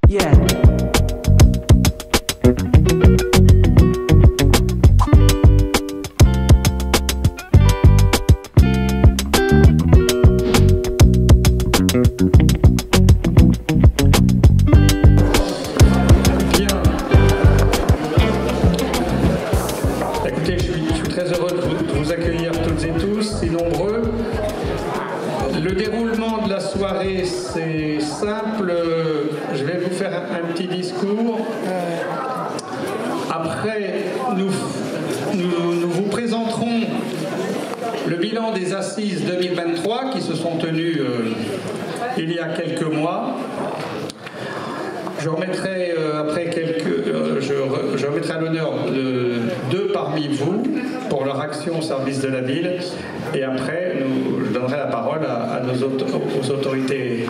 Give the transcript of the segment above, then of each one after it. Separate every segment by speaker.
Speaker 1: Yeah.
Speaker 2: Écoutez, je suis très heureux de vous accueillir toutes et tous, si nombreux. Le déroulement de la soirée, c'est simple. Je vais vous faire un petit discours. Après, nous vous présenterons le bilan des Assises 2023 qui se sont tenues il y a quelques mois. Je remettrai je remettrai à l'honneur deux parmi vous pour leur action au service de la ville. Et après, je donnerai la parole aux autorités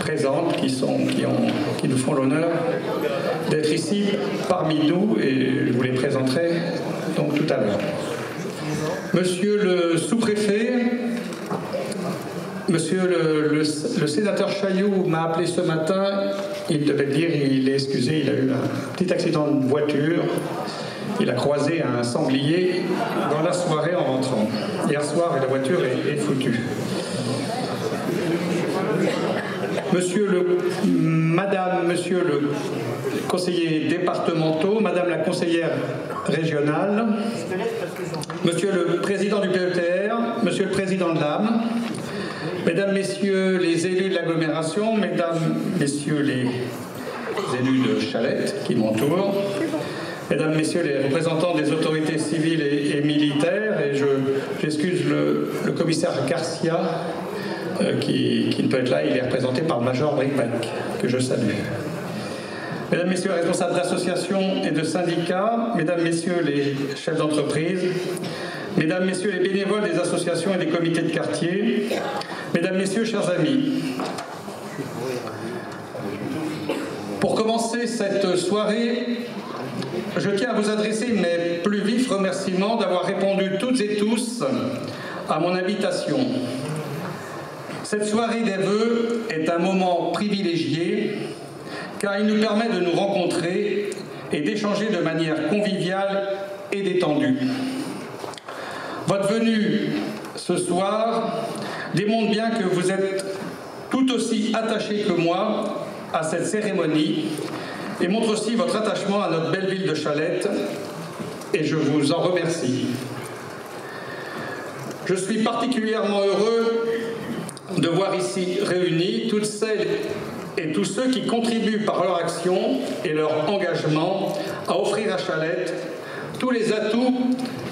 Speaker 2: présentes qui nous font l'honneur d'être ici parmi nous, et je vous les présenterai donc tout à l'heure. Monsieur le sous-préfet, monsieur le sénateur Chailloux m'a appelé ce matin. Il devait le dire, il est excusé, il a eu un petit accident de voiture. Il a croisé un sanglier dans la soirée en rentrant. Hier soir, et la voiture est foutue. Monsieur le conseiller départemental, madame la conseillère régionale, monsieur le président du PETR, monsieur le président de l'AME, mesdames, messieurs les élus de l'agglomération, mesdames, messieurs les élus de Chalette qui m'entourent, mesdames, messieurs les représentants des autorités civiles et militaires, et j'excuse le commissaire Garcia qui ne peut être là, il est représenté par le major Brickback, que je salue. Mesdames, messieurs les responsables d'associations et de syndicats, mesdames, messieurs les chefs d'entreprise, mesdames, messieurs les bénévoles des associations et des comités de quartier, mesdames, messieurs, chers amis. Pour commencer cette soirée, je tiens à vous adresser mes plus vifs remerciements d'avoir répondu toutes et tous à mon invitation. Cette soirée des vœux est un moment privilégié car il nous permet de nous rencontrer et d'échanger de manière conviviale et détendue. Votre venue ce soir démontre bien que vous êtes tout aussi attachés que moi à cette cérémonie et montre aussi votre attachement à notre belle ville de Chalette, et je vous en remercie. Je suis particulièrement heureux de voir ici réunis toutes celles et tous ceux qui contribuent par leur action et leur engagement à offrir à Chalette tous les atouts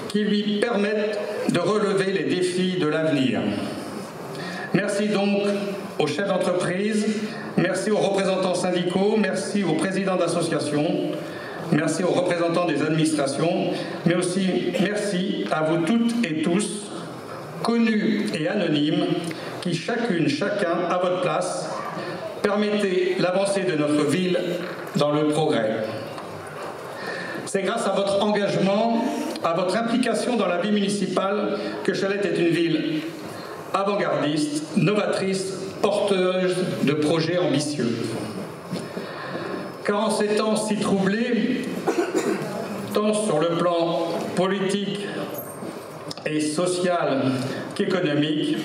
Speaker 2: qui lui permettent de relever les défis de l'avenir. Merci donc aux chefs d'entreprise, merci aux représentants syndicaux, merci aux présidents d'associations, merci aux représentants des administrations, mais aussi merci à vous toutes et tous, connus et anonymes, qui chacune, chacun, à votre place, permettez l'avancée de notre ville dans le progrès. C'est grâce à votre engagement, à votre implication dans la vie municipale que Chalette est une ville avant-gardiste, novatrice, porteuse de projets ambitieux. Car en ces temps si troublés, tant sur le plan politique et social qu'économique,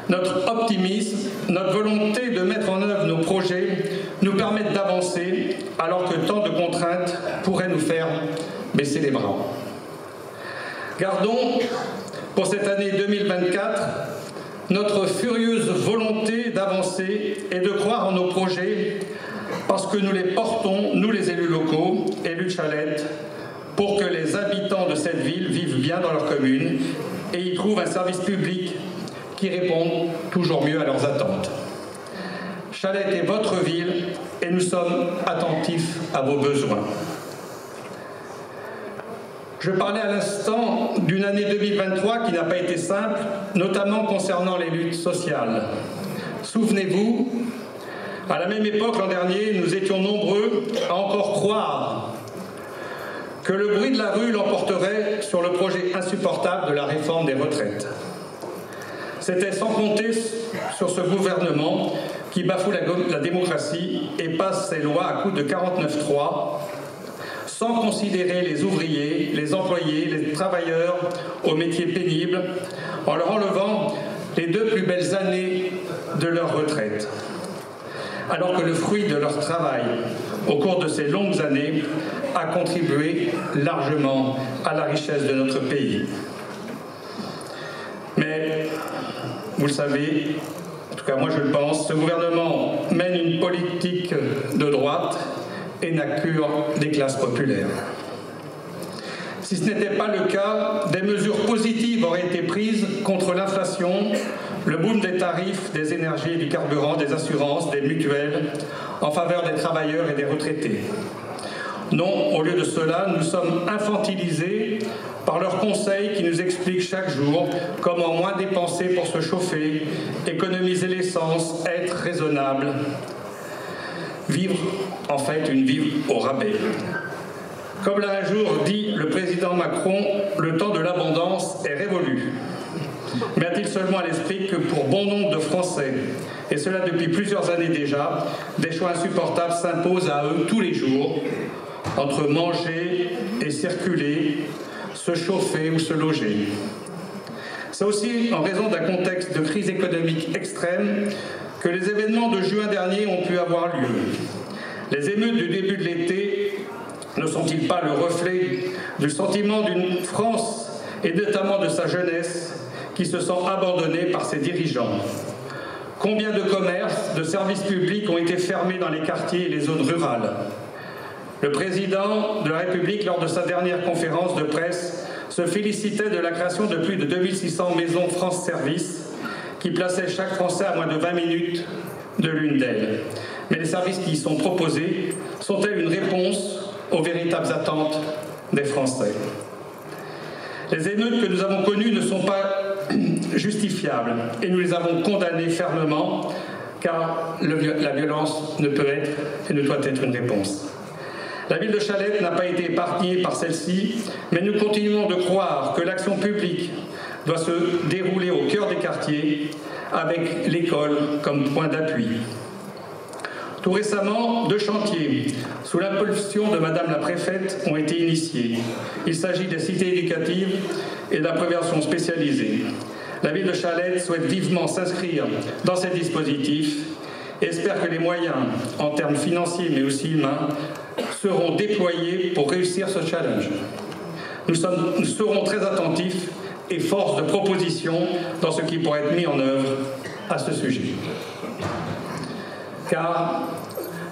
Speaker 2: notre optimisme, notre volonté de mettre en œuvre nos projets nous permettent d'avancer alors que tant de contraintes pourraient nous faire baisser les bras. Gardons pour cette année 2024 notre furieuse volonté d'avancer et de croire en nos projets parce que nous les portons, nous les élus locaux, élus de Chalette, pour que les habitants de cette ville vivent bien dans leur commune et y trouvent un service public qui répond toujours mieux à leurs attentes. Chalette est votre ville et nous sommes attentifs à vos besoins. Je parlais à l'instant d'une année 2023 qui n'a pas été simple, notamment concernant les luttes sociales. Souvenez-vous, à la même époque l'an dernier, nous étions nombreux à encore croire que le bruit de la rue l'emporterait sur le projet insupportable de la réforme des retraites. C'était sans compter sur ce gouvernement qui bafoue la démocratie et passe ses lois à coups de 49.3, sans considérer les ouvriers, les employés, les travailleurs aux métiers pénibles, en leur enlevant les 2 plus belles années de leur retraite. Alors que le fruit de leur travail, au cours de ces longues années, a contribué largement à la richesse de notre pays. Mais, vous le savez, en tout cas moi je le pense, ce gouvernement mène une politique de droite et n'a cure des classes populaires. Si ce n'était pas le cas, des mesures positives auraient été prises contre l'inflation, le boom des tarifs, des énergies, du carburant, des assurances, des mutuelles, en faveur des travailleurs et des retraités. Non, au lieu de cela, nous sommes infantilisés par leurs conseils qui nous expliquent chaque jour comment moins dépenser pour se chauffer, économiser l'essence, être raisonnable, vivre, en fait, une vie au rabais. Comme l'a un jour dit le président Macron, le temps de l'abondance est révolu. Mais a-t-il seulement à l'esprit que pour bon nombre de Français, et cela depuis plusieurs années déjà, des choix insupportables s'imposent à eux tous les jours, entre manger et circuler, se chauffer ou se loger. C'est aussi en raison d'un contexte de crise économique extrême que les événements de juin dernier ont pu avoir lieu. Les émeutes du début de l'été ne sont-ils pas le reflet du sentiment d'une France, et notamment de sa jeunesse, qui se sent abandonnée par ses dirigeants? Combien de commerces, de services publics ont été fermés dans les quartiers et les zones rurales? Le président de la République, lors de sa dernière conférence de presse, se félicitait de la création de plus de 2600 maisons France Service, qui plaçaient chaque Français à moins de 20 minutes de l'une d'elles. Mais les services qui y sont proposés sont-elles une réponse aux véritables attentes des Français? Les émeutes que nous avons connues ne sont pas justifiables et nous les avons condamnées fermement, car la violence ne peut être et ne doit être une réponse. La ville de Chalette n'a pas été épargnée par celle-ci, mais nous continuons de croire que l'action publique doit se dérouler au cœur des quartiers, avec l'école comme point d'appui. Tout récemment, 2 chantiers, sous l'impulsion de Madame la Préfète, ont été initiés. Il s'agit des cités éducatives et de la prévention spécialisée. La ville de Chalette souhaite vivement s'inscrire dans ces dispositifs et espère que les moyens, en termes financiers mais aussi humains, seront déployés pour réussir ce challenge. Nous serons très attentifs et force de proposition dans ce qui pourrait être mis en œuvre à ce sujet. Car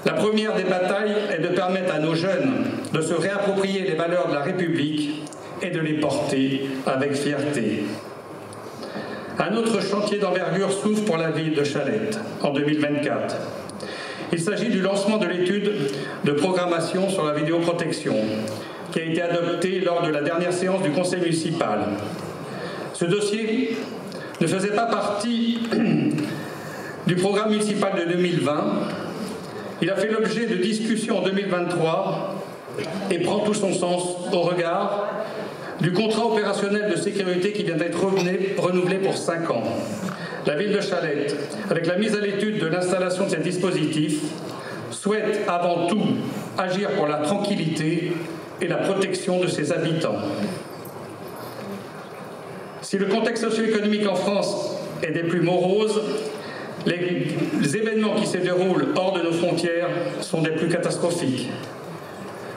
Speaker 2: la première des batailles est de permettre à nos jeunes de se réapproprier les valeurs de la République et de les porter avec fierté. Un autre chantier d'envergure s'ouvre pour la ville de Chalette en 2024. Il s'agit du lancement de l'étude de programmation sur la vidéoprotection, qui a été adoptée lors de la dernière séance du conseil municipal. Ce dossier ne faisait pas partie du programme municipal de 2020. Il a fait l'objet de discussions en 2023 et prend tout son sens au regard du contrat opérationnel de sécurité qui vient d'être renouvelé pour 5 ans. La ville de Chalette, avec la mise à l'étude de l'installation de ces dispositifs, souhaite avant tout agir pour la tranquillité et la protection de ses habitants. Si le contexte socio-économique en France est des plus moroses, les événements qui se déroulent hors de nos frontières sont des plus catastrophiques.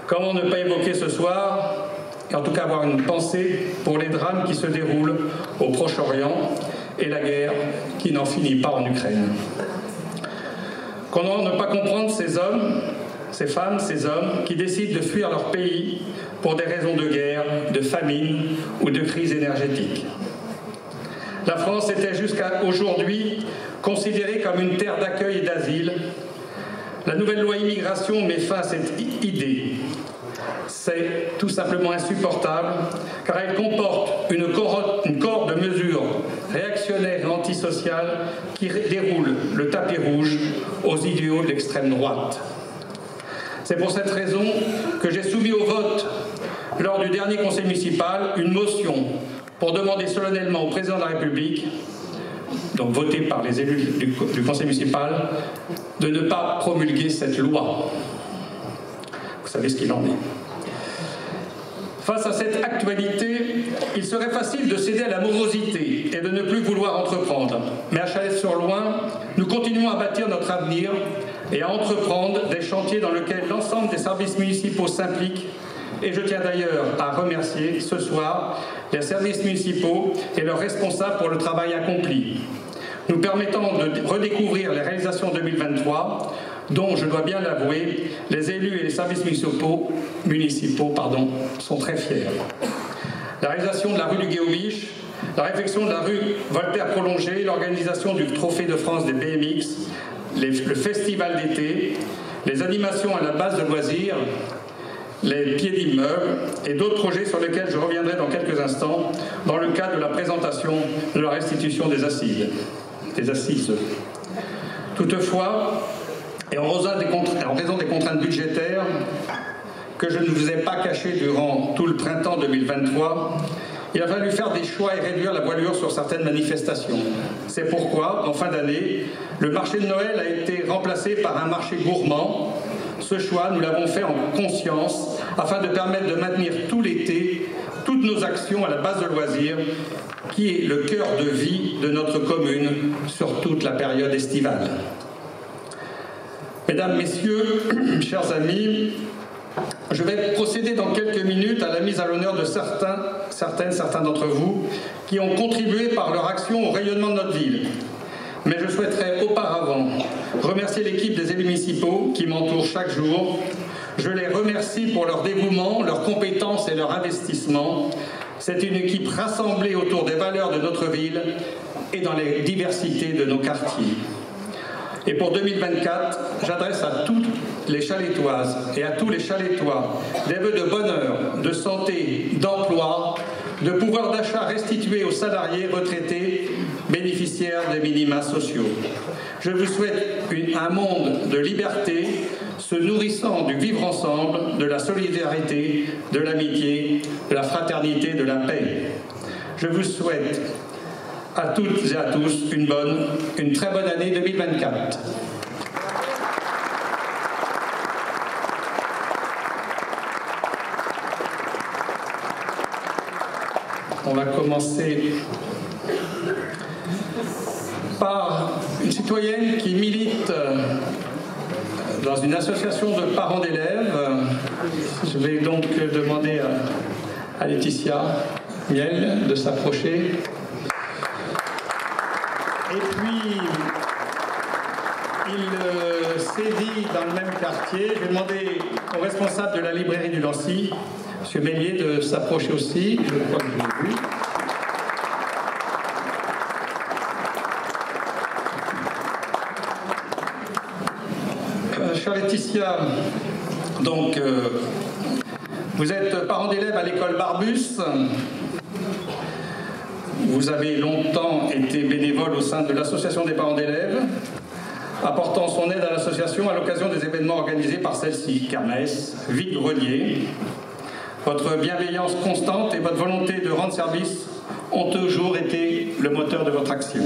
Speaker 2: Comment ne pas évoquer ce soir, et en tout cas avoir une pensée pour les drames qui se déroulent au Proche-Orient et la guerre qui n'en finit pas en Ukraine. Comment ne pas comprendre ces hommes, ces femmes, ces hommes qui décident de fuir leur pays pour des raisons de guerre, de famine ou de crise énergétique. La France était jusqu'à aujourd'hui considérée comme une terre d'accueil et d'asile. La nouvelle loi immigration met fin à cette idée. C'est tout simplement insupportable, car elle comporte une corde de mesures réactionnaires et antisociales qui déroulent le tapis rouge aux idéaux de l'extrême droite. C'est pour cette raison que j'ai soumis au vote, lors du dernier conseil municipal, une motion pour demander solennellement au président de la République donc votée par les élus du conseil municipal, de ne pas promulguer cette loi. Vous savez ce qu'il en est. Face à cette actualité, il serait facile de céder à la morosité et de ne plus vouloir entreprendre. Mais à Chalais-sur-Loing, nous continuons à bâtir notre avenir et à entreprendre des chantiers dans lesquels l'ensemble des services municipaux s'impliquent. Et je tiens d'ailleurs à remercier ce soir les services municipaux et leurs responsables pour le travail accompli, nous permettant de redécouvrir les réalisations 2023, dont, je dois bien l'avouer, les élus et les services municipaux sont très fiers. La réalisation de la rue du Guéobiche, la réfection de la rue Voltaire prolongée, l'organisation du Trophée de France des BMX, le festival d'été, les animations à la base de loisirs, les pieds d'immeubles et d'autres projets sur lesquels je reviendrai dans quelques instants dans le cadre de la présentation de la restitution des assises. Toutefois, et en raison des contraintes budgétaires que je ne vous ai pas cachées durant tout le printemps 2023, il a fallu faire des choix et réduire la voilure sur certaines manifestations. C'est pourquoi, en fin d'année, le marché de Noël a été remplacé par un marché gourmand. Ce choix, nous l'avons fait en conscience, afin de permettre de maintenir tout l'été toutes nos actions à la base de loisirs, qui est le cœur de vie de notre commune sur toute la période estivale. Mesdames, Messieurs, chers amis, je vais procéder dans quelques minutes à la mise à l'honneur de certains d'entre vous qui ont contribué par leur action au rayonnement de notre ville. Mais je souhaiterais auparavant remercier l'équipe des élus municipaux qui m'entourent chaque jour. Je les remercie pour leur dévouement, leur compétence et leur investissement. C'est une équipe rassemblée autour des valeurs de notre ville et dans les diversités de nos quartiers. Et pour 2024, j'adresse à toutes les Chalétoises et à tous les Chalétois des vœux de bonheur, de santé, d'emploi, de pouvoir d'achat restitué aux salariés retraités bénéficiaires des minima sociaux. Je vous souhaite un monde de liberté, se nourrissant du vivre ensemble, de la solidarité, de l'amitié, de la fraternité, de la paix. Je vous souhaite à toutes et à tous une très bonne année 2024. On va commencer par une citoyenne qui milite dans une association de parents d'élèves. Je vais donc demander à Laetitia Miel de s'approcher. Et puis, il sévit dans le même quartier. Je vais demander au responsable de la librairie du Lancy, M. Mélier, de s'approcher aussi. Je crois que je l'ai vu. Chère Laetitia, donc, vous êtes parent d'élèves à l'école Barbus. Vous avez longtemps été bénévole au sein de l'association des parents d'élèves, apportant son aide à l'association à l'occasion des événements organisés par celle-ci, kermesse, vide-grenier. Votre bienveillance constante et votre volonté de rendre service ont toujours été le moteur de votre action.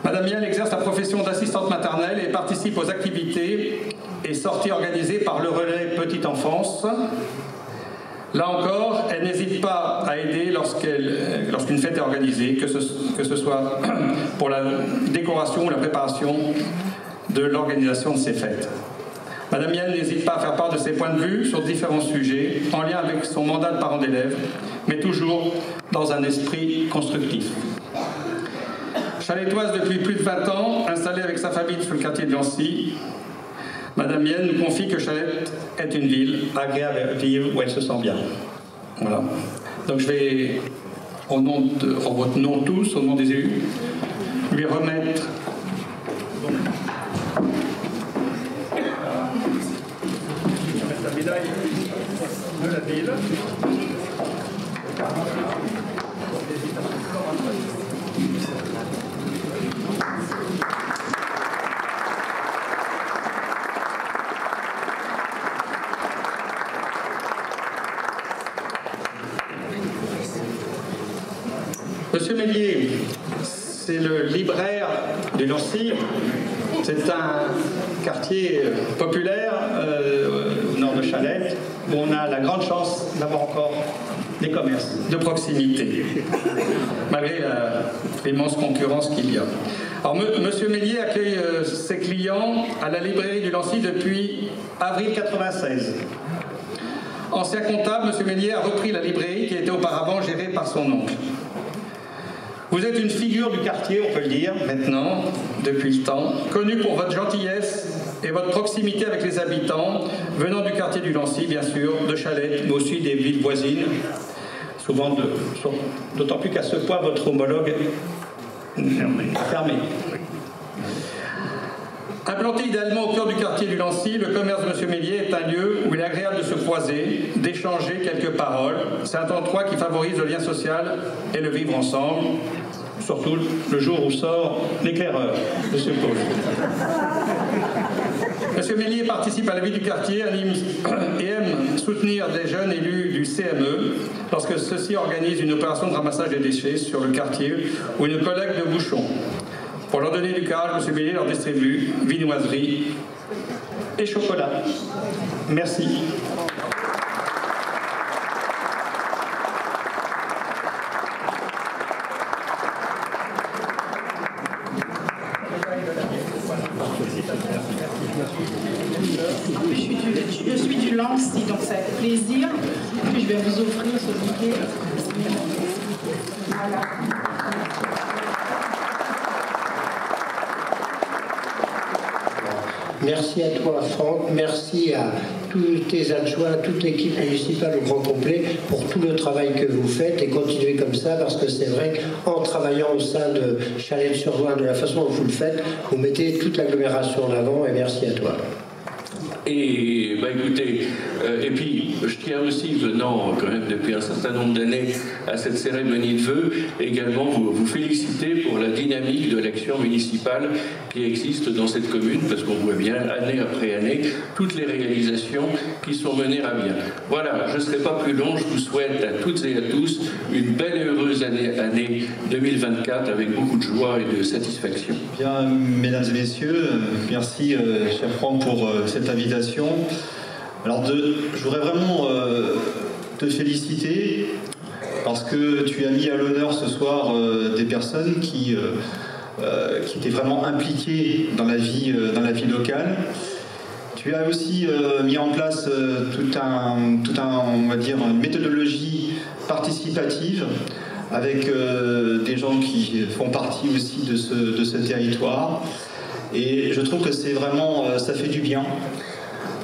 Speaker 2: Madame Miel exerce la profession d'assistante maternelle et participe aux activités et sorties organisées par le relais Petite Enfance. Là encore, elle n'hésite pas à aider lorsqu'une fête est organisée, que ce soit pour la décoration ou la préparation de l'organisation de ces fêtes. Madame Miel n'hésite pas à faire part de ses points de vue sur différents sujets en lien avec son mandat de parent d'élève, mais toujours dans un esprit constructif. Chalétoise depuis plus de 20 ans, installée avec sa famille sur le quartier de Lancy, Madame Miel nous confie que Chalette est une ville agréable à vivre où elle se sent bien. Voilà. Donc je vais, en votre nom tous, au nom des élus, lui remettre la médaille de la ville. Monsieur Mélier, c'est le libraire du Nancy. C'est un quartier populaire au nord de Chalette où on a la grande chance d'avoir encore des commerces de proximité, malgré l'immense concurrence qu'il y a. Alors, Monsieur Mélier accueille ses clients à la librairie du Nancy depuis avril 1996. Ancien comptable, Monsieur Mélier a repris la librairie qui était auparavant gérée par son oncle. Vous êtes une figure du quartier, on peut le dire, maintenant, depuis le temps, connue pour votre gentillesse et votre proximité avec les habitants, venant du quartier du Nancy, bien sûr, de Chalette, mais aussi des villes voisines, souvent d'autant plus qu'à ce point votre homologue est fermé. Implanté idéalement au cœur du quartier du Nancy, le commerce de M. Mélier est un lieu où il est agréable de se croiser, d'échanger quelques paroles. C'est un endroit qui favorise le lien social et le vivre ensemble, surtout le jour où sort l'éclaireur, je suppose. M. Mélier participe à la vie du quartier, anime et aime soutenir des jeunes élus du CME lorsque ceux-ci organisent une opération de ramassage des déchets sur le quartier ou une collecte de bouchons. Pour leur donner du courage, M. Mélier leur distribue viennoiserie et chocolat. Merci.
Speaker 1: Je suis du Lancy, donc ça fait plaisir. Puis je vais vous offrir ce bouquet. Voilà.
Speaker 3: Merci à toi, Franck. Merci à tous tes adjoints, toute l'équipe municipale au grand complet pour tout le travail que vous faites et continuez comme ça parce que c'est vrai qu'en travaillant au sein de Chalette-sur-Loing, de la façon dont vous le faites, vous mettez toute l'agglomération en avant et merci à toi.
Speaker 4: Et bah écoutez, et puis je tiens aussi, venant quand même depuis un certain nombre d'années à cette cérémonie de vœux, également vous féliciter pour la dynamique de l'action municipale qui existe dans cette commune, parce qu'on voit bien, année après année, toutes les réalisations qui sont menées à bien. Voilà, je ne serai pas plus long, je vous souhaite à toutes et à tous une belle et heureuse année 2024 avec beaucoup de joie et de satisfaction.
Speaker 5: Bien, mesdames et messieurs, merci cher Franck pour cette invitation. Alors je voudrais vraiment te féliciter parce que tu as mis à l'honneur ce soir des personnes qui étaient vraiment impliquées dans la vie locale. Tu as aussi mis en place on va dire, une méthodologie participative avec des gens qui font partie aussi de ce territoire. Et je trouve que c'est vraiment, ça fait du bien.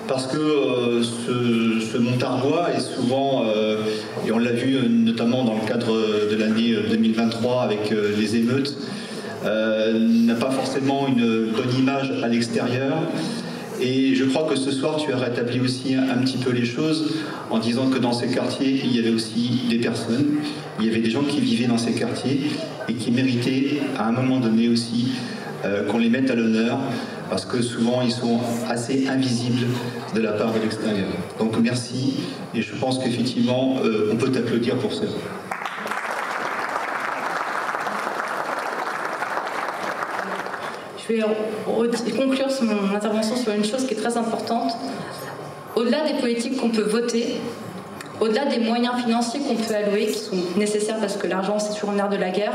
Speaker 5: Parce que ce Montargois est souvent, et on l'a vu notamment dans le cadre de l'année 2023 avec les émeutes, n'a pas forcément une bonne image à l'extérieur. Et je crois que ce soir, tu as rétabli aussi un petit peu les choses en disant que dans ces quartiers, il y avait aussi des personnes, il y avait des gens qui vivaient dans ces quartiers et qui méritaient à un moment donné aussi qu'on les mette à l'honneur, parce que souvent ils sont assez invisibles de la part de l'extérieur. Donc merci, et je pense qu'effectivement on peut t'applaudir pour ça.
Speaker 1: Je vais conclure mon intervention sur une chose qui est très importante. Au-delà des politiques qu'on peut voter, au-delà des moyens financiers qu'on peut allouer, qui sont nécessaires parce que l'argent c'est toujours le nerf de la guerre,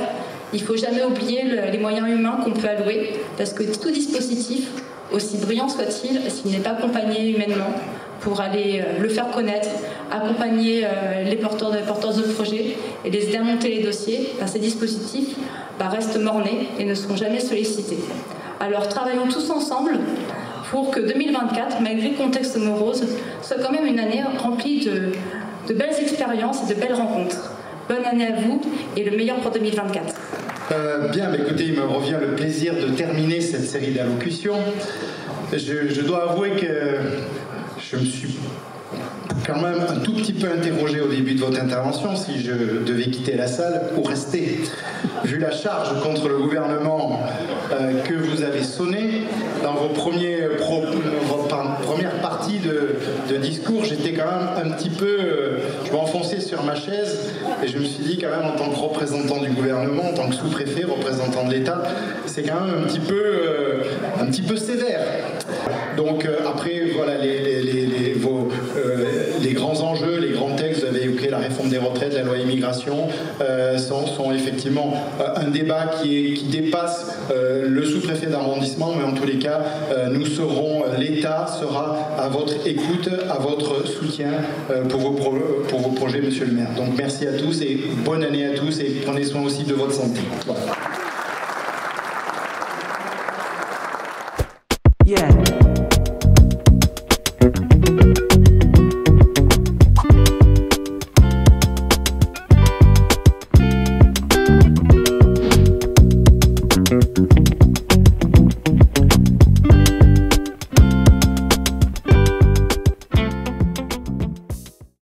Speaker 1: il ne faut jamais oublier les moyens humains qu'on peut allouer, parce que tout dispositif, aussi brillant soit-il, s'il n'est pas accompagné humainement pour aller le faire connaître, accompagner les porteurs de projets et les aider à monter les dossiers, ces dispositifs restent mornés et ne seront jamais sollicités. Alors travaillons tous ensemble pour que 2024, malgré le contexte morose, soit quand même une année remplie de belles expériences et de belles rencontres. Bonne année à vous et le meilleur pour 2024.
Speaker 6: Bien, mais écoutez, il me revient le plaisir de terminer cette série d'allocutions. Je dois avouer que je me suis quand même un tout petit peu interrogé au début de votre intervention si je devais quitter la salle ou rester. Vu la charge contre le gouvernement que vous avez sonné dans vos premières parties de discours, j'étais quand même un petit peu... je m'enfonçais sur ma chaise et je me suis dit quand même en tant que représentant du gouvernement, en tant que sous-préfet, représentant de l'État, c'est quand même un petit peu sévère. Donc après, voilà, les grands enjeux, les grands textes, vous avez évoqué la réforme des retraites, la loi immigration, sont effectivement un débat qui dépasse le sous-préfet d'arrondissement, mais en tous les cas, l'État sera à votre écoute, à votre soutien pour vos projets, monsieur le maire. Donc merci à tous et bonne année à tous et prenez soin aussi de votre santé. Voilà.
Speaker 7: Yeah.